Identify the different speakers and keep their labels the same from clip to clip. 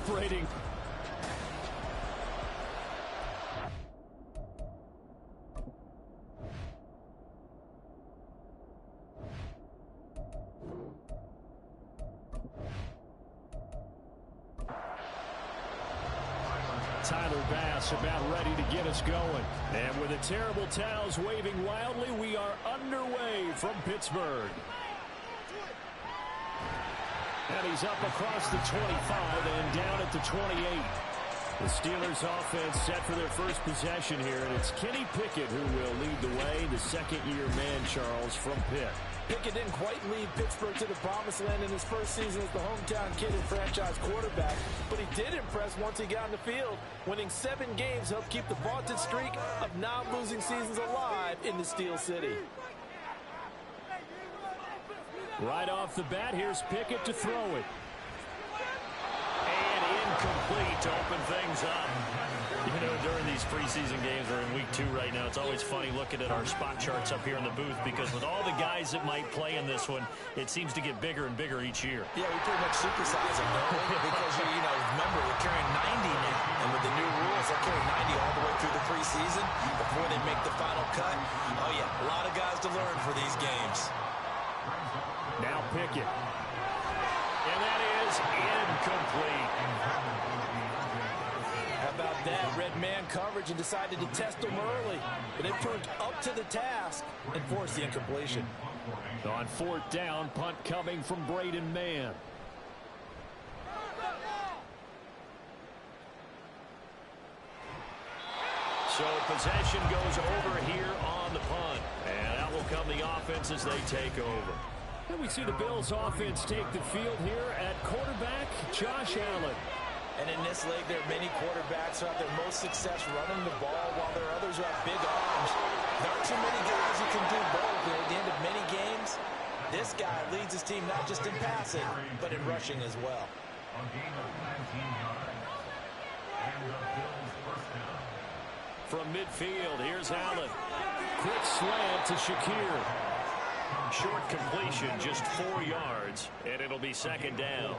Speaker 1: celebrating. Tyler Bass about ready to get us going. And with the terrible towels waving wildly, we are underway from Pittsburgh. And he's up across the 25 and down at the 28. The Steelers offense set for their first possession here, and it's Kenny Pickett who will lead the way, the second-year man, Charles, from Pitt.
Speaker 2: Pickett didn't quite lead Pittsburgh to the promised land in his first season as the hometown kid and franchise quarterback, but he did impress once he got on the field. Winning 7 games helped keep the vaunted streak of non-losing seasons alive in the Steel City.
Speaker 1: Right off the bat, here's Pickett to throw it. And incomplete to open things up.
Speaker 3: You know, during these preseason games, we're in week 2 right now. It's always funny looking at our spot charts up here in the booth because with all the guys that might play in this one, it seems to get bigger and bigger each year.
Speaker 2: Yeah, we pretty much supersize them, don't we? Because, remember, we're carrying 90 now. And with the new rules, they'll carry 90 all the way through the preseason before they make the final cut. Oh, yeah, a lot of guys to learn for these games.
Speaker 1: Now Pickett. And that is incomplete.
Speaker 2: How about that? Red man coverage and decided to test him early. But it proved up to the task and forced the incompletion.
Speaker 1: On 4th down, punt coming from Braden Mann. So possession goes over here on the punt. And out will come the offense as they take over. And we see the Bills offense take the field here at quarterback, Josh Allen.
Speaker 2: And in this league, there are many quarterbacks who have their most success running the ball, while there are others who have big arms. There aren't too many guys who can do both. And at the end of many games, this guy leads his team not just in passing, but in rushing as well.
Speaker 1: From midfield, here's Allen. Quick slant to Shakir.
Speaker 3: Short completion, just 4 yards, and it'll be 2nd down.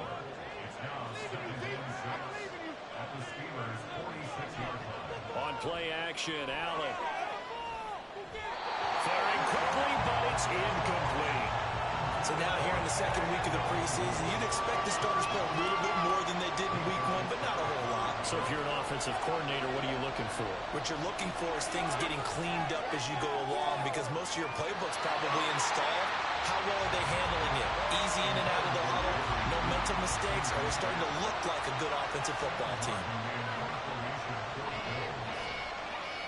Speaker 1: On play action, Allen. Firing quickly, but it's incomplete.
Speaker 2: So now here in the 2nd week of the preseason, you'd expect the starters to play a little bit more than they did in week 1, but not a whole lot.
Speaker 3: So if you're an offensive coordinator, what are you looking for?
Speaker 2: What you're looking for is things getting cleaned up as you go along, because most of your playbook's probably installed. How well are they handling it? Easy in and out of the huddle, no mental mistakes, or are they starting to look like a good offensive football team?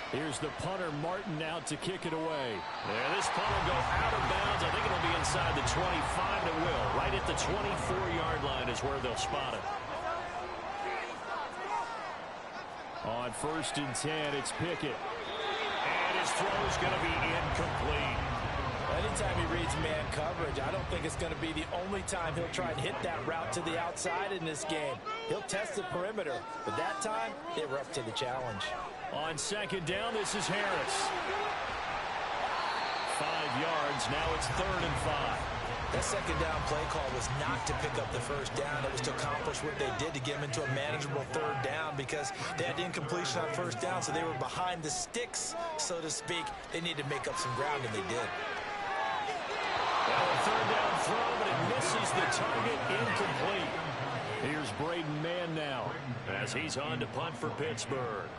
Speaker 1: Here's the punter, Martin, out to kick it away. And this punt will go out of bounds. I think it'll be inside the 25, and it will. Right at the 24-yard line is where they'll spot it. On 1st and 10, it's Pickett. And his throw's going to be incomplete.
Speaker 2: Anytime he reads man coverage, I don't think it's going to be the only time he'll try and hit that route to the outside in this game. He'll test the perimeter, but that time, they were up to the challenge.
Speaker 1: On 2nd down, this is Harris. 5 yards, now it's 3rd and 5.
Speaker 2: That 2nd down play call was not to pick up the 1st down. It was to accomplish what they did to get him into a manageable 3rd down, because they had incompletion on 1st down, so they were behind the sticks, so to speak. They needed to make up some ground, and they did.
Speaker 1: Well, a 3rd down throw, but it misses the target, incomplete. Here's Braden Mann now, as he's on to punt for Pittsburgh.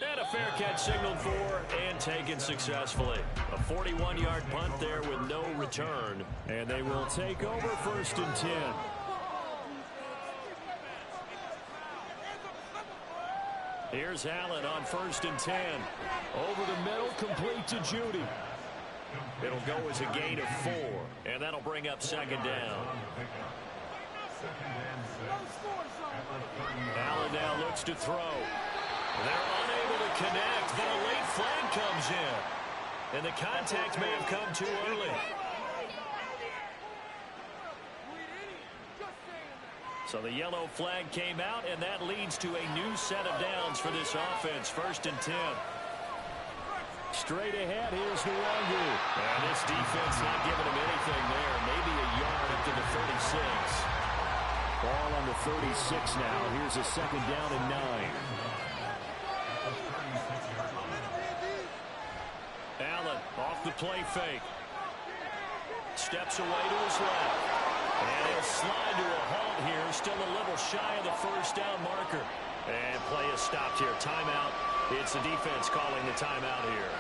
Speaker 1: And a fair catch signaled for and taken successfully. A 41-yard punt there with no return. And they will take over 1st and 10. Here's Allen on 1st and 10. Over the middle, complete to Judy. It'll go as a gain of 4, and that'll bring up 2nd down. Allen now looks to throw. They're unable to connect, but a late flag comes in. And the contact may have come too early. So the yellow flag came out, and that leads to a new set of downs for this offense. 1st and 10. Straight ahead, here's Nwangu. And this defense not giving him anything there. 36 now. Here's a second down and 9.
Speaker 3: Allen off the play fake. Steps away to his left. And he'll slide to a halt here. Still a little shy of the first down marker. And play is stopped here. Timeout. It's the defense calling the timeout here.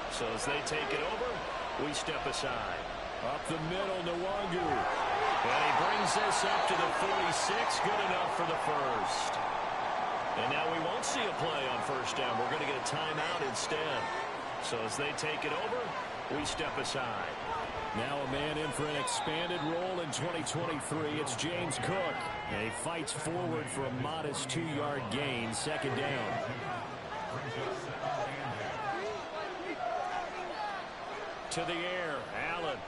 Speaker 3: So as they take it over, we step aside.
Speaker 1: Up the middle, Nwangu.
Speaker 3: And he brings this up to the 46. Good enough for the first. And now we won't see a play on first down. We're going to get a timeout instead. So as they take it over, we step aside.
Speaker 1: Now a man in for an expanded role in 2023. It's James Cook. And he fights forward for a modest 2-yard gain. Second down.
Speaker 3: To the air, Allen.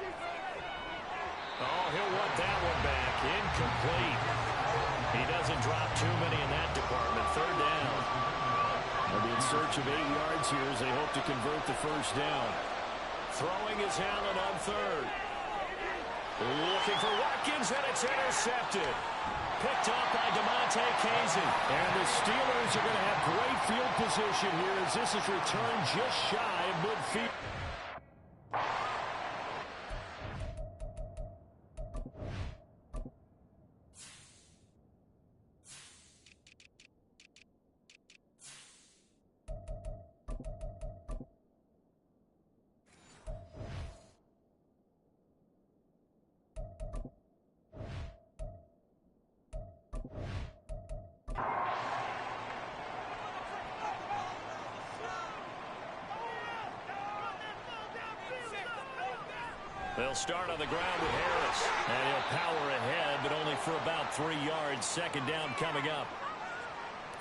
Speaker 3: Oh, he'll want that one back. Incomplete. He doesn't drop too many in that department. Third down.
Speaker 1: They'll be in search of 8 yards here as they hope to convert the first down.
Speaker 3: Throwing is Allen on third. Looking for Watkins, and it's intercepted. Picked up by DeMonte Casey.
Speaker 1: And the Steelers are going to have great field position here as this is returned just shy of midfield.
Speaker 3: They'll start on the ground with Harris.
Speaker 1: And he'll power ahead, but only for about 3 yards. Second down coming up.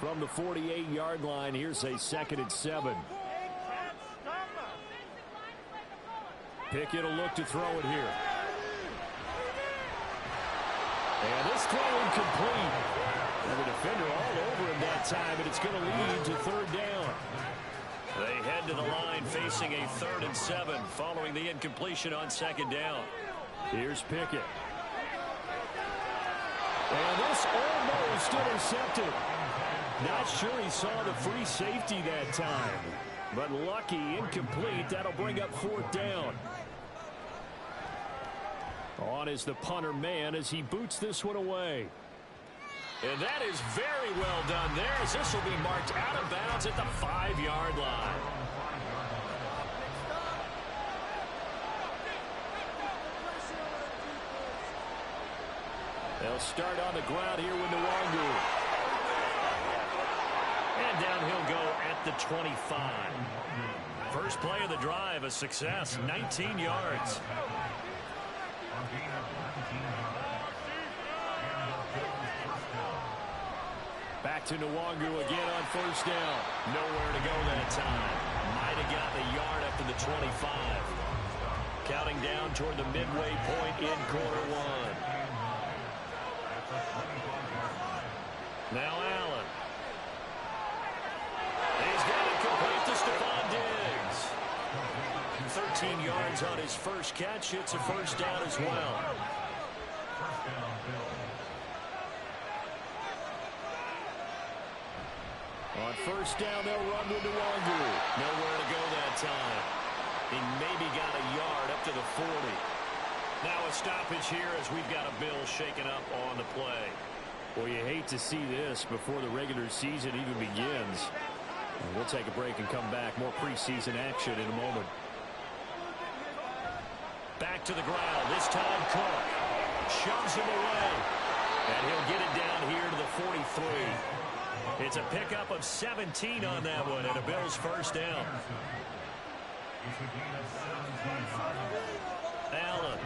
Speaker 1: From the 48-yard line, here's a 2nd and 7. Pickett will look to throw it here. And this throw incomplete. And the defender all over him that time, and it's going to lead to third down.
Speaker 3: They head to the line facing a 3rd and 7 following the incompletion on second down.
Speaker 1: Here's Pickett. And this almost intercepted. Not sure he saw the free safety that time. But lucky, incomplete. That'll bring up 4th down. On is the punter man as he boots this one away.
Speaker 3: And that is very well done there as this will be marked out of bounds at the 5-yard line.
Speaker 1: They'll start on the ground here with Nwangu.
Speaker 3: And down he'll go at the 25. First play of the drive, a success, 19 yards.
Speaker 1: Back to Nwangu again on first down.
Speaker 3: Nowhere to go that time. Might have gotten a yard up to the 25. Counting down toward the midway point in quarter one. Now Allen. He's got it complete to Stephon Diggs. 13 yards on his first catch. It's a first down as well.
Speaker 1: On first down, they'll run with Nwangu.
Speaker 3: Nowhere to go that time. He maybe got a yard up to the 40. Now a stoppage here as we've got a Bill shaken up on the play.
Speaker 1: Well, you hate to see this before the regular season even begins. We'll take a break and come back. More preseason action in a moment.
Speaker 3: Back to the ground. This time Cook shoves him away. And he'll get it down here to the 43. It's a pickup of 17 on that one and a Bills first down. Allen.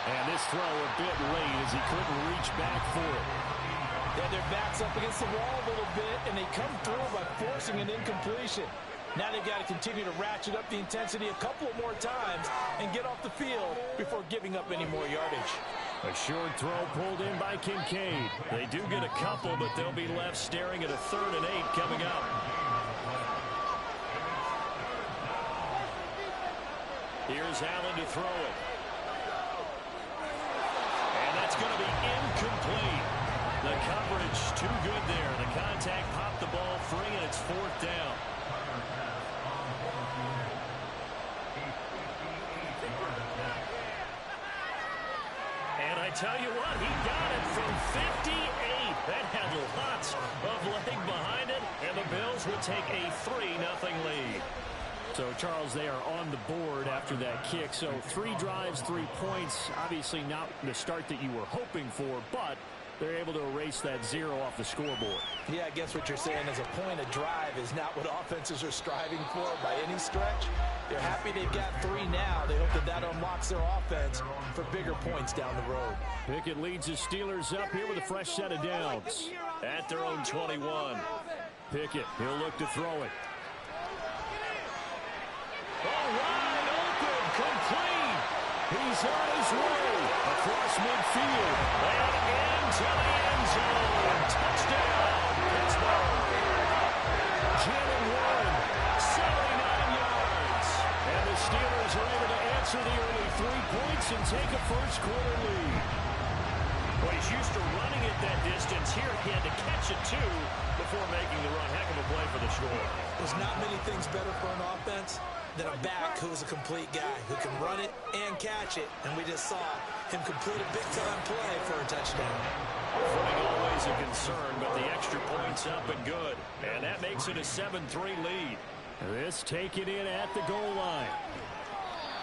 Speaker 1: And this throw a bit late as he couldn't reach back for it.
Speaker 2: Yeah, their back's up against the wall a little bit, and they come through by forcing an incompletion. Now they've got to continue to ratchet up the intensity a couple more times and get off the field before giving up any more yardage.
Speaker 1: A short throw pulled in by Kincaid.
Speaker 3: They do get a couple, but they'll be left staring at a 3rd and 8 coming up. Here's Allen to throw it. it's going to be incomplete. The coverage too good there. The contact popped the ball free, and it's fourth down. And I tell you what, he got it from 58. That had lots of leg behind it, and the Bills would take a 3-0 lead. So, Charles, they are on the board after that kick. So 3 drives, 3 points. Obviously not the start that you were hoping for, but they're able to erase that 0 off the scoreboard.
Speaker 2: Yeah, I guess what you're saying is a point of drive is not what offenses are striving for by any stretch. They're happy they've got 3 now. They hope that that unlocks their offense for bigger points down the road.
Speaker 1: Pickett leads the Steelers up here with a fresh set of downs.
Speaker 3: At their own 21.
Speaker 1: Pickett, he'll look to throw it.
Speaker 3: Oh, wide open, complete.
Speaker 1: He's on his way across midfield
Speaker 3: And into the end zone. Touchdown, Pittsburgh.
Speaker 1: Jalen Warren,
Speaker 3: 79 yards.
Speaker 1: and the Steelers are able to answer the early 3 points and take a first-quarter lead.
Speaker 3: Well, he's used to running it that distance. Here he had to catch it, too, before making the run. Heck of a play for the score.
Speaker 2: There's not many things better for an offense than a back who is a complete guy who can run it and catch it. And we just saw him complete a big-time play for a touchdown.
Speaker 3: Footing always a concern, but the extra point's up and good. And that makes it a 7-3 lead.
Speaker 1: This taken in at the goal line.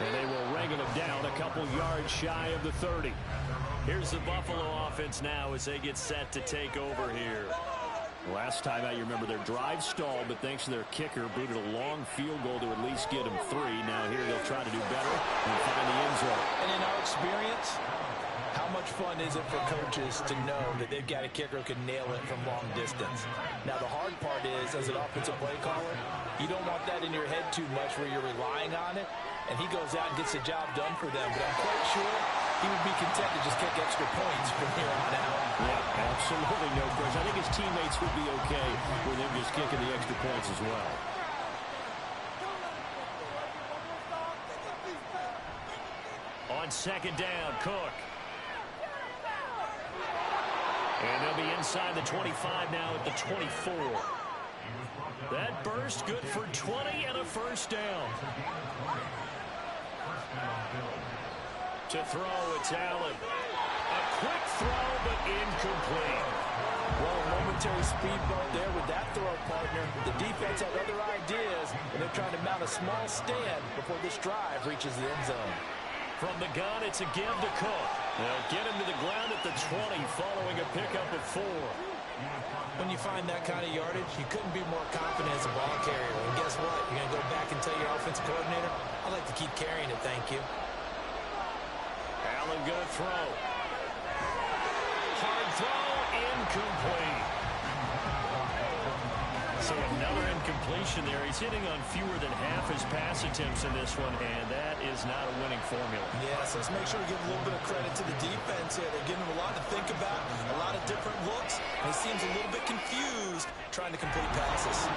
Speaker 1: And they will wrangle him down a couple yards shy of the 30.
Speaker 3: Here's the Buffalo offense now as they get set to take over here.
Speaker 1: Last time out, you remember their drive stalled, but thanks to their kicker, booted a long field goal to at least get them 3. Now here they'll try to do better and find the end zone.
Speaker 2: And in our experience, how much fun is it for coaches to know that they've got a kicker who can nail it from long distance? Now, the hard part is, as an offensive play caller, you don't want that in your head too much where you're relying on it, and he goes out and gets the job done for them. But I'm quite sure he would be content to just kick extra points from here on out.
Speaker 1: Yeah, absolutely no question. I think his teammates would be okay with him just kicking the extra points as well.
Speaker 3: On second down, Cook. And they'll be inside the 25 now at the 24. That burst good for 20 and a first down. To throw, it's Allen. A quick throw, but incomplete.
Speaker 2: Well, a momentary speed bump there with that throw partner. The defense had other ideas, and they're trying to mount a small stand before this drive reaches the end zone.
Speaker 3: From the gun, it's a give to Cook. They'll get him to the ground at the 20 following a pickup of 4.
Speaker 2: When you find that kind of yardage, you couldn't be more confident as a ball carrier. And guess what? You're going to go back and tell your offensive coordinator, I'd like to keep carrying it, thank you.
Speaker 3: Allen going to throw. Hard throw, incomplete. So another incompletion there. He's hitting on fewer than half his pass attempts in this one, and that is not a winning formula.
Speaker 2: Yes, let's make sure we give a little bit of credit to the defense here. They're giving him a lot to think about, a lot of different looks, and he seems a little bit confused trying to complete passes.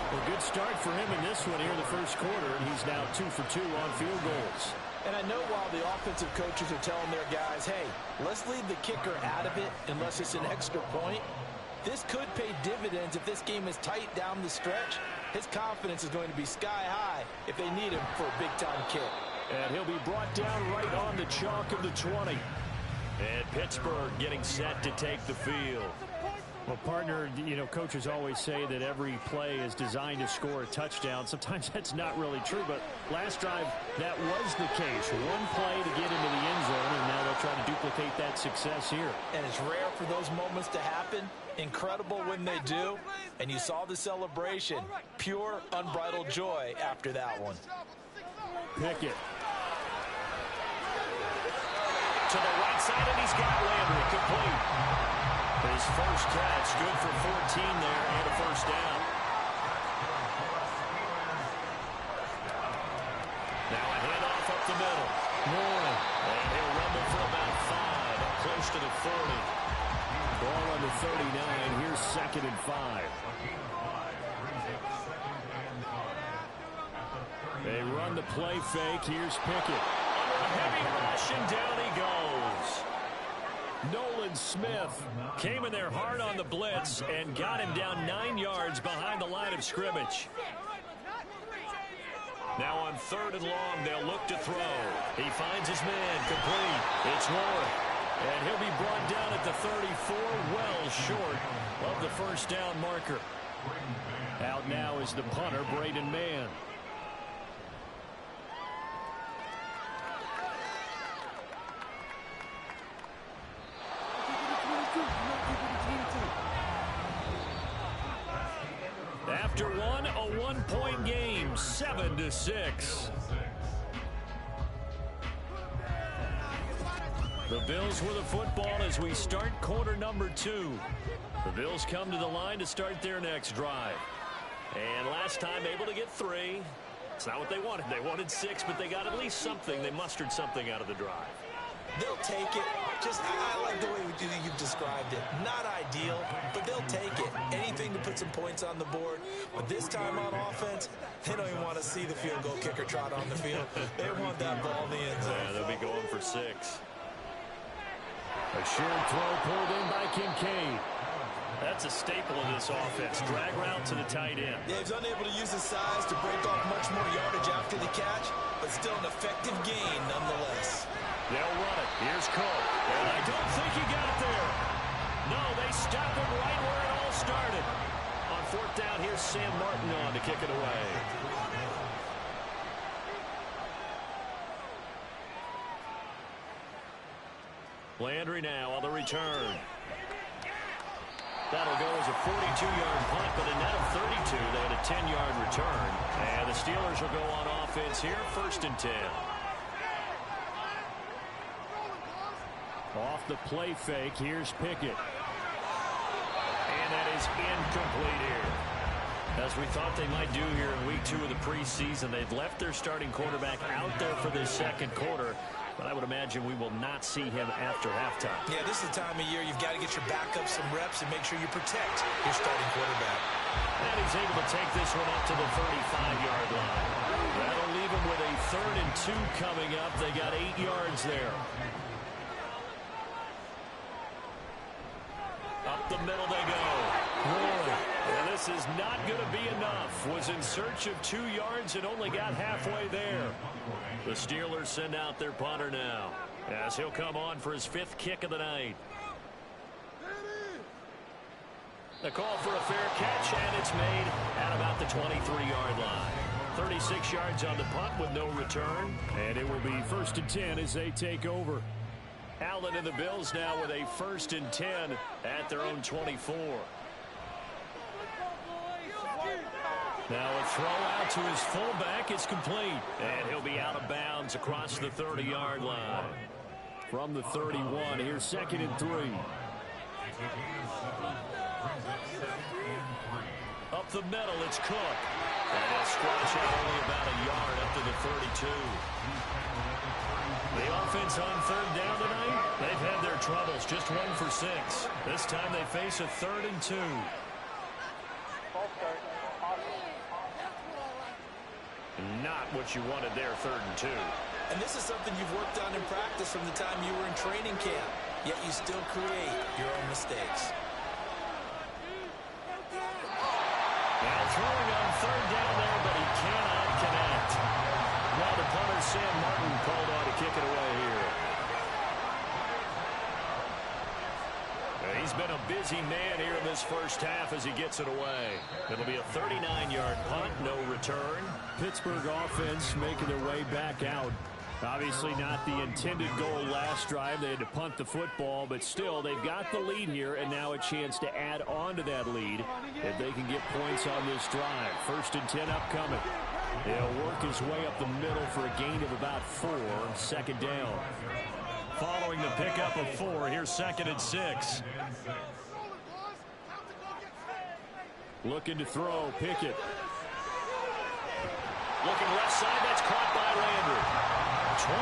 Speaker 1: Well, good start for him in this one here in the first quarter, and he's now 2 for 2 on field goals.
Speaker 2: And I know while the offensive coaches are telling their guys, hey, let's leave the kicker out of it unless it's an extra point, this could pay dividends if this game is tight down the stretch. His confidence is going to be sky high if they need him for a big-time kick.
Speaker 1: And he'll be brought down right on the chalk of the 20.
Speaker 3: And Pittsburgh getting set to take the field.
Speaker 1: Well, partner, you know, coaches always say that every play is designed to score a touchdown. Sometimes that's not really true, but last drive, that was the case. One play to get into the end zone, and now they'll try to duplicate that success here.
Speaker 2: And it's rare for those moments to happen. Incredible when they do. And you saw the celebration. Pure, unbridled joy after that one.
Speaker 1: Pickett.
Speaker 3: To the right side, and he's got Landry complete. His first catch, good for 14 there, and a first down. Now a handoff up the middle.
Speaker 1: Warren.
Speaker 3: And he'll rumble for about 5, up close to the 40.
Speaker 1: Ball on the 39. Here's 2nd and 5. They run the play fake. Here's Pickett.
Speaker 3: Under a heavy rush, and down he goes. Nolan Smith came in there hard on the blitz and got him down 9 yards behind the line of scrimmage. Now on 3rd and long, they'll look to throw. He finds his man, complete. It's Warren. And he'll be brought down at the 34, well short of the first down marker. Out now is the punter, Braden Mann. After one, a one-point game, 7-6. The Bills with the football as we start quarter number 2. The Bills come to the line to start their next drive. And last time able to get 3. It's not what they wanted. They wanted 6, but they got at least something. They mustered something out of the drive.
Speaker 2: They'll take it. I like the way you've described it. Not ideal, but they'll take it. Anything to put some points on the board. But this time on offense, they don't even want to see the field goal kicker trot on the field. They want that ball in the end zone.
Speaker 3: Yeah, they'll be going for 6. A short throw pulled in by Kincaid. That's a staple of this offense. Drag route to the tight end.
Speaker 2: Yeah, he's unable to use his size to break off much more yardage after the catch, but still an effective gain nonetheless.
Speaker 3: They'll run it. Here's Cook. And I don't think he got there. No, they stop him right where it all started. On 4th down, here's Sam Martin on to kick it away. Landry now on the return. That'll go as a 42-yard punt, but a net of 32. They had a 10-yard return. And the Steelers will go on offense here, 1st and 10. Off the play fake, here's Pickett. And that is incomplete here. As we thought they might do here in week 2 of the preseason, they've left their starting quarterback out there for this second quarter. But I would imagine we will not see him after halftime.
Speaker 2: Yeah, this is the time of year you've got to get your backup some reps and make sure you protect your starting quarterback.
Speaker 3: And he's able to take this one up to the 35-yard line. That'll leave him with a 3rd and 2 coming up. They got 8 yards there. Up the middle they go. And this is not going to be enough. Was in search of 2 yards and only got halfway there. The Steelers send out their punter now, as he'll come on for his 5th kick of the night. The call for a fair catch, and it's made at about the 23-yard line. 36 yards on the punt with no return, and it will be 1st and 10 as they take over. Allen and the Bills now with a 1st and 10 at their own 24. Now a throw out to his fullback. It's complete. And he'll be out of bounds across the 30-yard line. From the 31, here's 2nd and 3. Up the middle, it's Cook. And he'll squash out only about a yard up to the 32. The offense on 3rd down tonight, they've had their troubles. Just 1 for 6. This time they face a 3rd and 2. Not what you wanted there, 3rd and 2.
Speaker 2: And this is something you've worked on in practice from the time you were in training camp, yet you still create your own mistakes.
Speaker 3: Now throwing on 3rd down there, but he cannot connect. Now the punter, Sam Martin, called on to kick it away here. He's been a busy man here in this first half as he gets it away. It'll be a 39-yard punt, no return. Pittsburgh offense making their way back out. Obviously not the intended goal last drive. They had to punt the football, but still they've got the lead here and now a chance to add on to that lead if they can get points on this drive. 1st and 10 upcoming. He'll work his way up the middle for a gain of about 4. 2nd down. Following the pickup of 4, here's 2nd and 6. Looking to throw, Pickett. Looking left side, that's caught by Landry. 23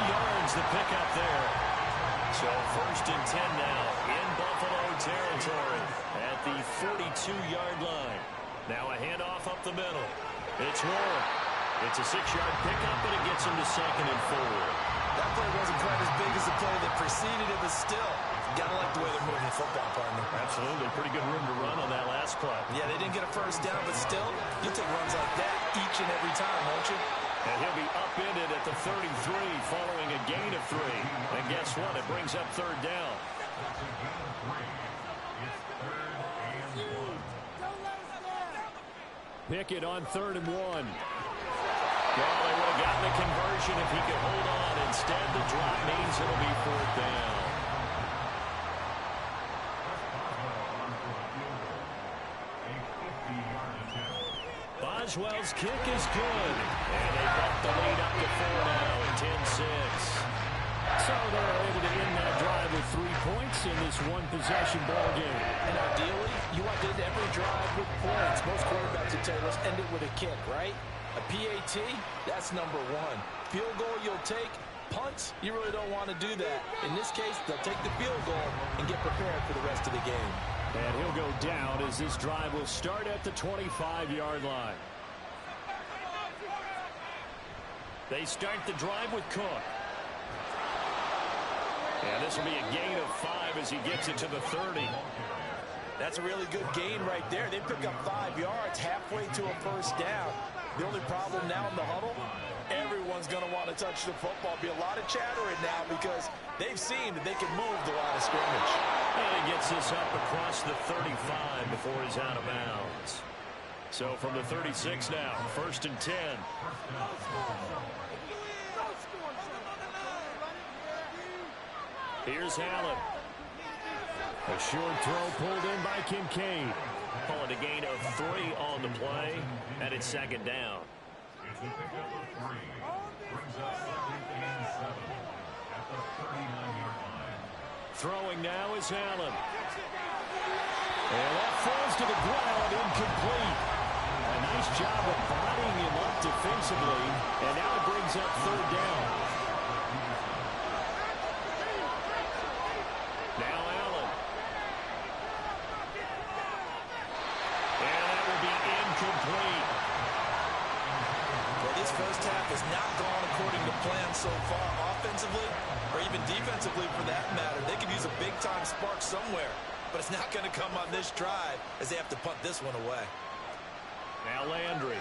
Speaker 3: yards the pickup there. So 1st and 10 now in Buffalo territory at the 42-yard line. Now a handoff up the middle. It's Warren. It's a 6-yard pickup, but it gets him to 2nd and 4.
Speaker 2: That play wasn't quite as big as the play that preceded it, but still, gotta like the way they're moving the football, partner.
Speaker 3: Absolutely. Pretty good room to run on that last play.
Speaker 2: Yeah, they didn't get a first down, but still, you take runs like that each and every time, won't you?
Speaker 3: And he'll be upended at the 33 following a gain of 3. And guess what? It brings up third down. Pickett on 3rd and 1. Well, they would have gotten the conversion if he could hold on. Instead, the drop means it'll be 4th down. Boswell's kick is good. And they bump the lead up to 4 now at 10-6. So they're able to end that drive with 3 points in this one-possession ball game.
Speaker 2: And ideally, you want to end every drive with points. Most quarterbacks would tell you, let's end it with a kick, right? A PAT, that's number 1. Field goal you'll take. Punts, you really don't want to do that. In this case, they'll take the field goal and get prepared for the rest of the game.
Speaker 1: And he'll go down as this drive will start at the 25-yard line.
Speaker 3: They start the drive with Cook. And this will be a gain of 5 as he gets it to the 30.
Speaker 2: That's a really good gain right there. They pick up 5 yards halfway to a first down. The only problem now in the huddle, everyone's going to want to touch the football. Be a lot of chattering now because they've seen that they can move the line of scrimmage.
Speaker 3: And he gets this up across the 35 before he's out of bounds. So from the 36 now, 1st and 10. Here's Allen.
Speaker 1: A short throw pulled in by Kincaid.
Speaker 3: Call it a gain of 3 on the play, and it's 2nd down. Throwing now is Allen.
Speaker 1: And that falls to the ground, incomplete. A nice job of bodying him up defensively, and now it brings up 3rd down.
Speaker 3: Now Allen. And that will be incomplete.
Speaker 2: Well, this first half has not gone according to plan so far offensively, or even defensively for that matter. They could use a big-time spark somewhere, but it's not going to come on this drive as they have to punt this one away.
Speaker 3: Now Landry.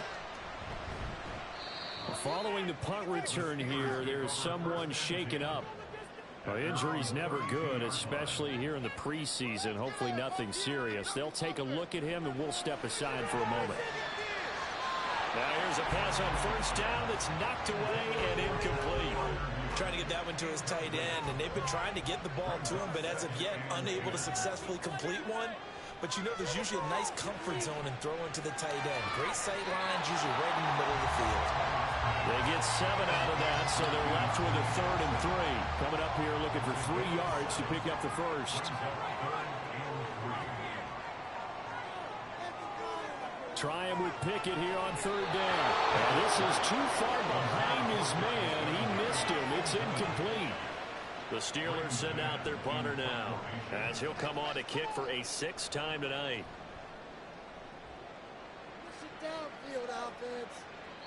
Speaker 1: Following the punt return here, there's someone shaken up. Well, injury's never good, especially here in the preseason. Hopefully nothing serious. They'll take a look at him, and we'll step aside for a moment.
Speaker 3: Now here's a pass on 1st down that's knocked away and incomplete.
Speaker 2: Trying to get that one to his tight end, and they've been trying to get the ball to him, but as of yet, unable to successfully complete one. But you know there's usually a nice comfort zone in throwing to the tight end. Great sight lines, usually right in the middle of the field.
Speaker 1: They get 7 out of that, so they're left with a 3rd and 3. Coming up here looking for 3 yards to pick up the first. Try him with Pickett here on 3rd down. And this is too far behind his man. He missed him. It's incomplete.
Speaker 3: The Steelers send out their punter now, as he'll come on to kick for a 6th time tonight.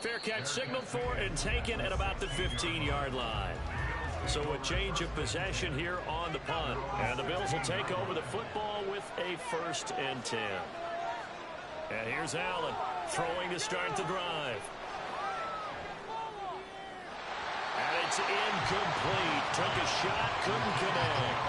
Speaker 3: Fair catch signaled for and taken at about the 15-yard line. So a change of possession here on the punt. And the Bills will take over the football with a 1st and 10. And here's Allen throwing to start the drive. And it's incomplete. Took a shot, couldn't connect.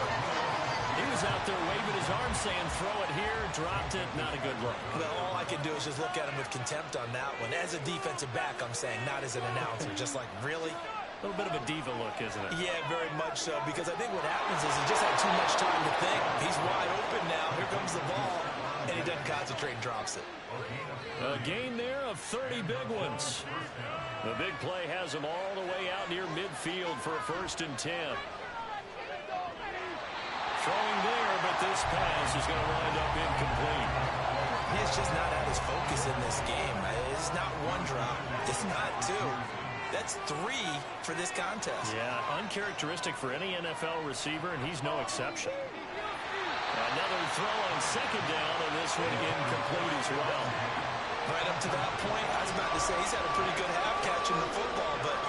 Speaker 3: He was out there waving his arm saying throw it here, dropped it, not a good look.
Speaker 2: Well, all I can do is just look at him with contempt on that one. As a defensive back, I'm saying, not as an announcer. Just like, really?
Speaker 3: A little bit of a diva look, isn't it?
Speaker 2: Yeah, very much so, because I think what happens is he just had too much time to think. He's wide open now. Here comes the ball, and he doesn't concentrate and drops it.
Speaker 3: A gain there of 30 big ones. The big play has him all the way out near midfield for a 1st and 10. Throwing there, but this pass is going to wind up incomplete.
Speaker 2: He is just not at his focus in this game. It's not 1 drop. It's not 2. That's 3 for this contest.
Speaker 3: Yeah, uncharacteristic for any NFL receiver, and he's no exception. Another throw on 2nd down, and this one incomplete as well.
Speaker 2: Right up to that point, I was about to say he's had a pretty good half catching the football, but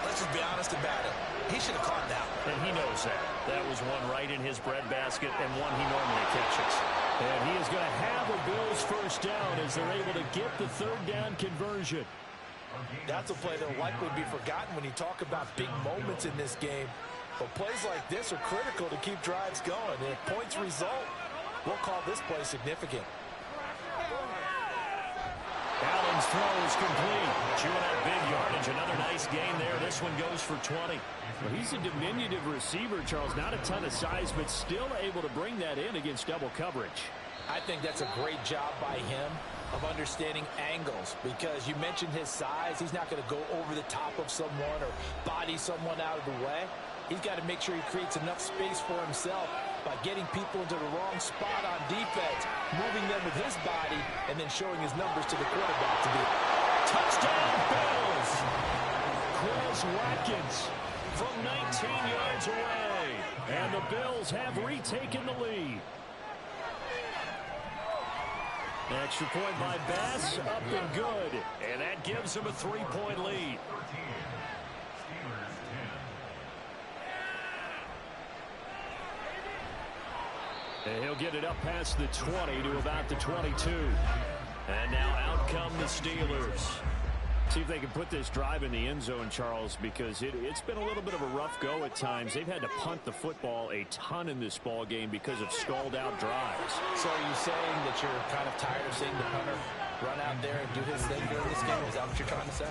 Speaker 2: let's just be honest about it. He should have caught that one.
Speaker 3: And he knows that. That was one right in his breadbasket and one he normally catches.
Speaker 1: And he is going to have the Bills first down as they're able to get the third down conversion.
Speaker 2: That's a play that will likely be forgotten when you talk about big moments in this game. But plays like this are critical to keep drives going. And if points result, we'll call this play significant.
Speaker 3: Allen's throw is complete. Chewing up big yardage. Another nice gain there. This one goes for 20.
Speaker 1: Well, he's a diminutive receiver, Charles. Not a ton of size, but still able to bring that in against double coverage.
Speaker 2: I think that's a great job by him of understanding angles, because you mentioned his size. He's not going to go over the top of someone or body someone out of the way. He's got to make sure he creates enough space for himself by getting people into the wrong spot on defense, moving them with his body, and then showing his numbers to the quarterback to do.
Speaker 1: Touchdown, Bills! Chris Watkins from 19 yards away. And the Bills have retaken the lead. Extra point by Bass, up and good.
Speaker 3: And that gives him a 3-point lead.
Speaker 1: And he'll get it up past the 20 to about the 22.
Speaker 3: And now out come the Steelers.
Speaker 1: See if they can put this drive in the end zone, Charles, because it's been a little bit of a rough go at times. They've had to punt the football a ton in this ball game because of stalled-out drives.
Speaker 2: So are you saying that you're kind of tired of seeing the punter run out there and do his thing during this game? Is that what you're trying to say?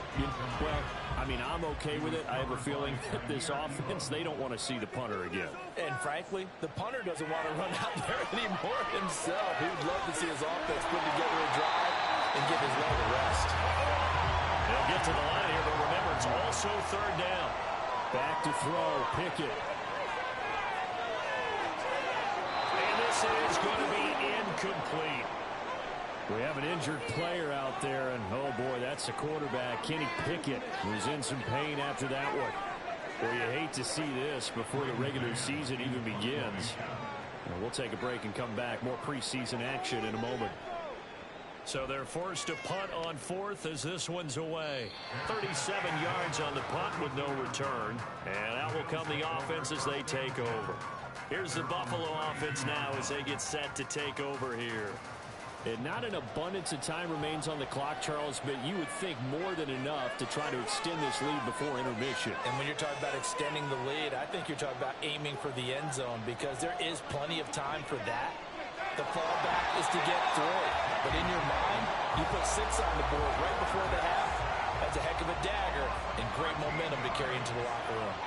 Speaker 1: Well, I mean, I'm okay with it. I have a feeling that this offense, they don't want to see the punter again.
Speaker 2: And frankly, the punter doesn't want to run out there anymore himself. He would love to see his offense put together a drive and give his leg a rest.
Speaker 3: They'll get to the line here, but remember, it's also third down.
Speaker 1: Back to throw, Pickett.
Speaker 3: And this is going to be incomplete.
Speaker 1: We have an injured player out there, and oh boy, that's the quarterback, Kenny Pickett, who's in some pain after that one. Well, you hate to see this before the regular season even begins. Well, we'll take a break and come back. More preseason action in a moment.
Speaker 3: So they're forced to punt on fourth as this one's away. 37 yards on the punt with no return. And out will come the offense as they take over. Here's the Buffalo offense now as they get set to take over here.
Speaker 1: And not an abundance of time remains on the clock, Charles, but you would think more than enough to try to extend this lead before intermission.
Speaker 2: And when you're talking about extending the lead, I think you're talking about aiming for the end zone, because there is plenty of time for that. The fallback is to get through. But in your mind, you put 6 on the board right before the half. That's a heck of a dagger and great momentum to carry into the locker room.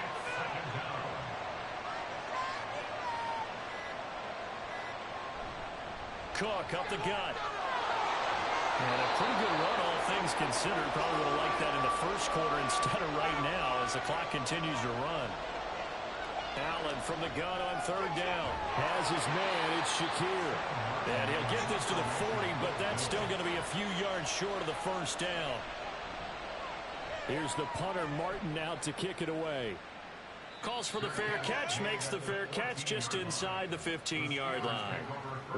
Speaker 3: Cook up the gut. And a pretty good run, all things considered. Probably would have liked that in the first quarter instead of right now as the clock continues to run. Allen from the gun on third down.
Speaker 1: Has his man, it's Shakir.
Speaker 3: And he'll get this to the 40, but that's still going to be a few yards short of the first down.
Speaker 1: Here's the punter, Martin, out to kick it away.
Speaker 3: Calls for the fair catch, makes the fair catch just inside the 15-yard line.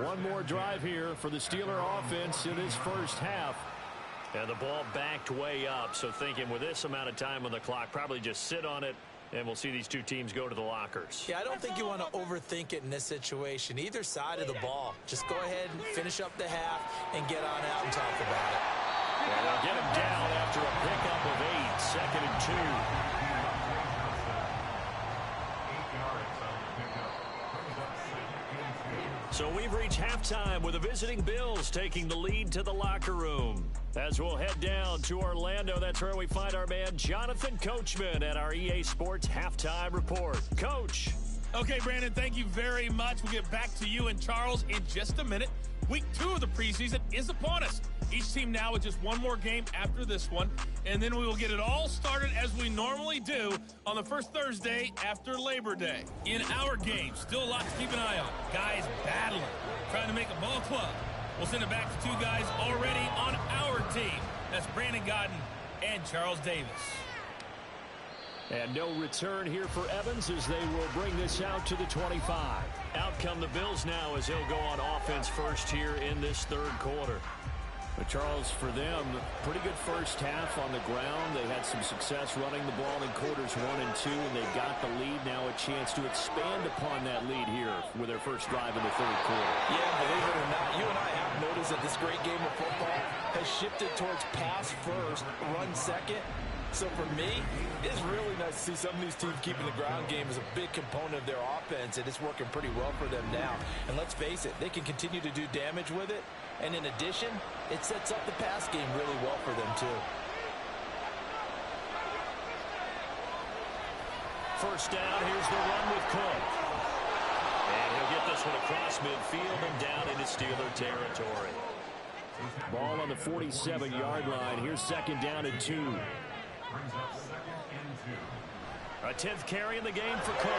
Speaker 1: One more drive here for the Steeler offense in this first half.
Speaker 3: And the ball backed way up, so thinking with this amount of time on the clock, probably just sit on it, and we'll see these two teams go to the lockers.
Speaker 2: Yeah, I don't think you want to overthink it in this situation. Either side of the ball. Just go ahead and finish up the half and get on out and talk about it.
Speaker 3: And they'll get him down after a pickup of 8, 2nd and 2. So we've reached halftime with the visiting Bills taking the lead to the locker room. As we'll head down to Orlando, that's where we find our man Jonathan Coachman at our EA Sports Halftime Report. Coach.
Speaker 4: Okay, Brandon, thank you very much. We'll get back to you and Charles in just a minute. Week 2 of the preseason is upon us. Each team now with just one more game after this one, and then we will get it all started as we normally do on the first Thursday after Labor Day. In our game, still a lot to keep an eye on. Guys battling, trying to make a ball club. We'll send it back to 2 guys already on our team. That's Brandon Godden and Charles Davis.
Speaker 1: And no return here for Evans as they will bring this out to the 25.
Speaker 3: Out come the Bills now as they'll go on offense first here in this third quarter.
Speaker 1: But Charles, for them, pretty good first half on the ground. They had some success running the ball in quarters 1 and 2, and they've got the lead. Now a chance to expand upon that lead here with their first drive in the third quarter.
Speaker 2: Yeah, believe it or not, you and I have noticed that this great game of football has shifted towards pass first, run second. So for me, it's really nice to see some of these teams keeping the ground game as a big component of their offense, and it's working pretty well for them now. And let's face it, they can continue to do damage with it. And in addition, it sets up the pass game really well for them, too.
Speaker 3: First down, here's the run with Cook. And he'll get this one across midfield and down into Steeler territory.
Speaker 1: Ball on the 47-yard line. Here's second down and 2.
Speaker 3: A 10th carry in the game for Cook.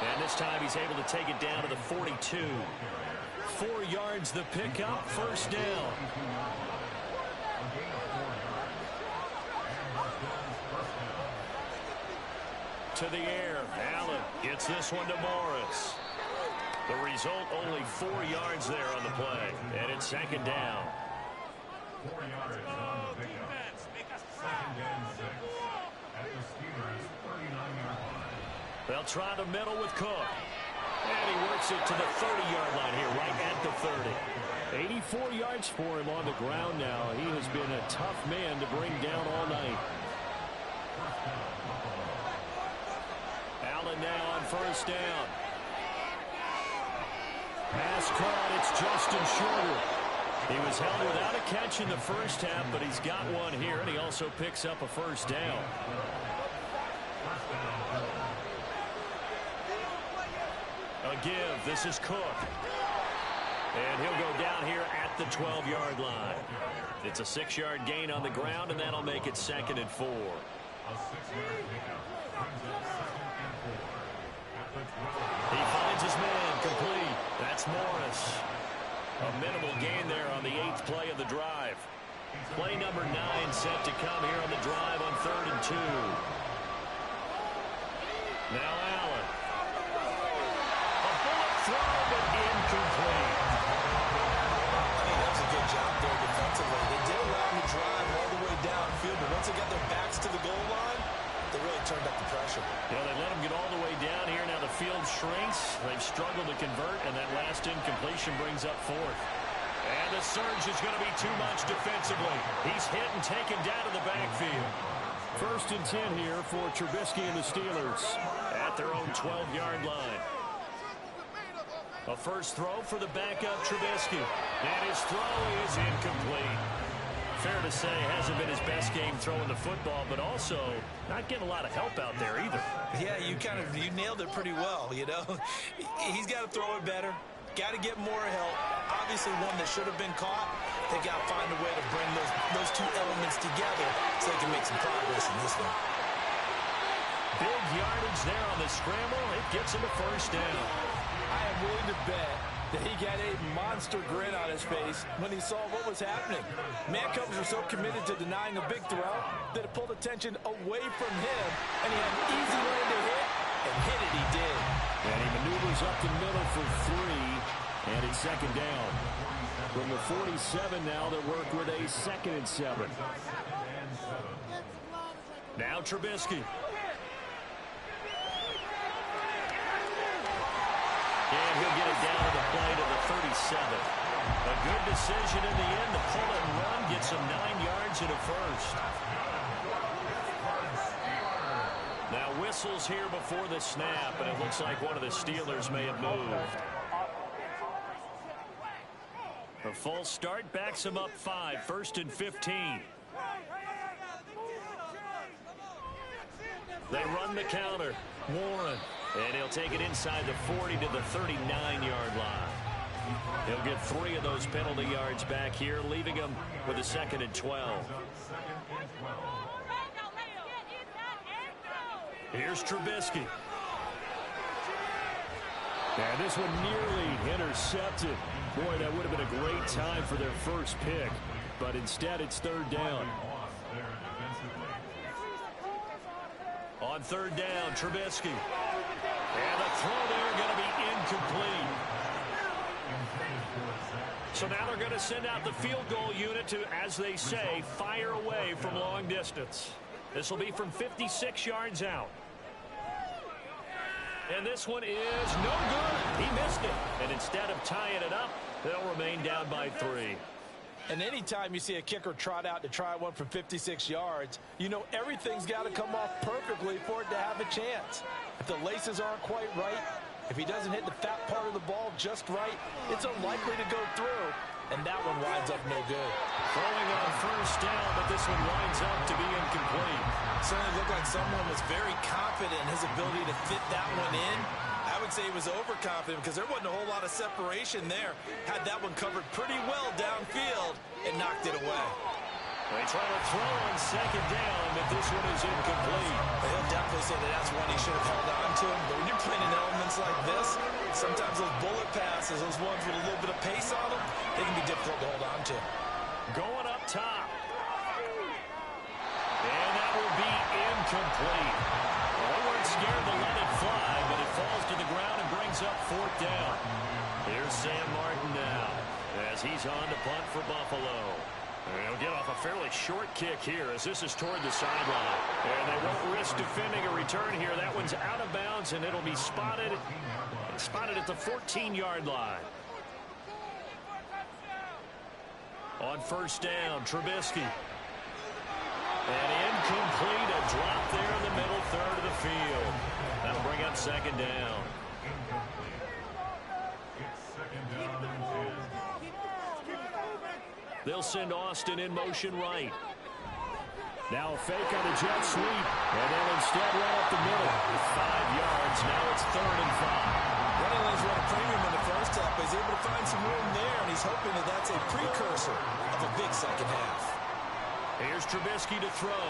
Speaker 3: And this time he's able to take it down to the 42. 4 yards the pickup, first down. To the air, Allen gets this one to Morris. The result, only 4 yards there on the play. And it's second down.
Speaker 5: 4 yards on the pickup. Second and 6 at the Steelers' 39-yard line.
Speaker 3: They'll try the middle with Cook. And he works it to the 30-yard line here, right at the 30.
Speaker 1: 84 yards for him on the ground now. He has been a tough man to bring down all night.
Speaker 3: Allen now on first down.
Speaker 1: Pass caught. It's Justin Shorter.
Speaker 3: He was held without a catch in the first half, but he's got one here, and he also picks up a first down. A give. This is Cook. And he'll go down here at the 12-yard line. It's a 6-yard gain on the ground, and that'll make it second and 4.
Speaker 5: A 6-yard pickup brings up second and 4 at the 12.
Speaker 3: He finds his man complete. That's Morris. A minimal gain there on the 8th play of the drive. Play number 9 set to come here on the drive on 3rd and 2. Now Allen. A bullet throw, but incomplete.
Speaker 2: I think that's a good job there defensively. They did allow him to drive all the way downfield, but once they got their backs to the goal line, they really turned up the pressure.
Speaker 3: Yeah, they let him get all the way down here. Now the field shrinks. They've struggled to convert, and that last incompletion brings up 4th. And the surge is going to be too much defensively. He's hit and taken down to the backfield.
Speaker 1: First and 10 here for Trubisky and the Steelers
Speaker 3: At their own 12-yard line. A first throw for the backup Trubisky. And his throw is incomplete. Fair to say, hasn't been his best game throwing the football, but also not getting a lot of help out there either.
Speaker 2: Yeah, you nailed it pretty well, you know. He's got to throw it better. Got to get more help. Obviously one that should have been caught. They got to find a way to bring those two elements together so they can make some progress in this one.
Speaker 3: Big yardage there on the scramble. It gets him a first down.
Speaker 2: I am willing to bet that he got a monster grin on his face when he saw what was happening. Man-covers are so committed to denying a big throw that it pulled attention away from him, and he had an easy lane to hit, and hit it he did.
Speaker 1: And he maneuvers up the middle for 3, and it's second down. From the 47 now, they work with a 2nd and 7.
Speaker 3: Now Trubisky. And he'll get it down to the play to the 37. A good decision in the end to pull it and run, gets him 9 yards and a first. Now whistles here before the snap, and it looks like one of the Steelers may have moved. A false start backs him up 5, 1st and 15. They run the counter. Warren. And he'll take it inside the 40 to the 39-yard line. He'll get 3 of those penalty yards back here, leaving him with a 2nd and 12. Here's Trubisky.
Speaker 1: And this one nearly intercepted. Boy, that would have been a great time for their first pick. But instead, it's 3rd down.
Speaker 3: On 3rd down, Trubisky. And the throw there going to be incomplete. So now they're going to send out the field goal unit to, as they say, fire away from long distance. This will be from 56 yards out. And this one is no good. He missed it. And instead of tying it up, they'll remain down by 3.
Speaker 2: And anytime you see a kicker trot out to try one from 56 yards, you know everything's got to come off perfectly for it to have a chance. If the laces aren't quite right, if he doesn't hit the fat part of the ball just right, it's unlikely to go through. And that one winds up no good.
Speaker 3: Throwing on first down, but this one winds up to be incomplete.
Speaker 2: Certainly looked like someone was very confident in his ability to fit that one in. I would say he was overconfident because there wasn't a whole lot of separation there. Had that one covered pretty well downfield and knocked it away.
Speaker 3: They try to throw on second down, but this one is incomplete.
Speaker 2: He'll definitely say that that's one he should have held on to. But when you're playing in elements like this, sometimes those bullet passes, those ones with a little bit of pace on them, they can be difficult to hold on to.
Speaker 3: Going up top. And that will be incomplete. Well, they weren't scared to let it fly, but it falls to the ground and brings up fourth down. Here's Sam Martin now as he's on to punt for Buffalo. They'll get off a fairly short kick here as this is toward the sideline. And they won't risk defending a return here. That one's out of bounds, and it'll be spotted at the 14-yard line. On first down, Trubisky. And incomplete, a drop there in the middle third of the field. That'll bring up second down. They'll send Austin in motion right. Now a fake on a jet sweep. And they'll instead run up the middle. 5 yards. Now it's 3rd and 5.
Speaker 2: Running lanes run a premium in the first half. He's able to find some room there, and he's hoping that that's a precursor of a big second half.
Speaker 3: Here's Trubisky to throw.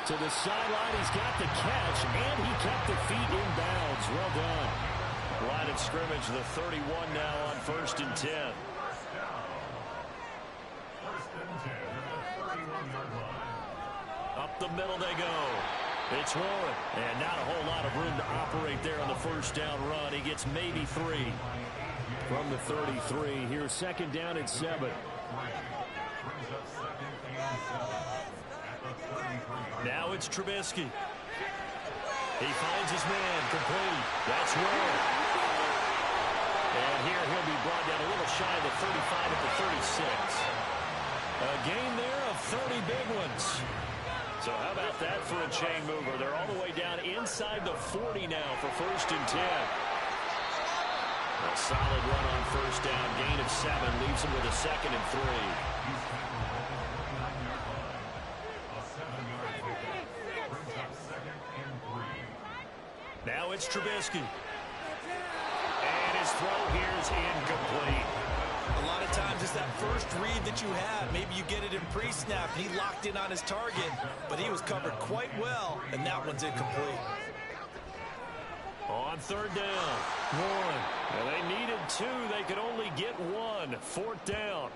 Speaker 3: To the sideline, he's got the catch, and he kept the feet in bounds. Well done. Line of scrimmage, the 31 now on 1st and 10. Up the middle they go. It's Warren. And not a whole lot of room to operate there on the first down run. He gets maybe 3 from the 33. Here's second down and 7. Now it's Trubisky. He finds his man. Complete. That's Warren. And here he'll be brought down a little shy of the 35 at the 36. A gain there of 30 big ones. So how about that for a chain mover? They're all the way down inside the 40 now for 1st and 10. A solid run on first down. Gain of 7 leaves him with a 2nd and 3. Now it's Trubisky. And his throw here is incomplete.
Speaker 2: A lot of times it's that first read that you have. Maybe you get it in pre-snap, and he locked in on his target, but he was covered quite well, and that one's incomplete.
Speaker 3: On 3rd down, 1. And they needed 2. They could only get 1. 4th down.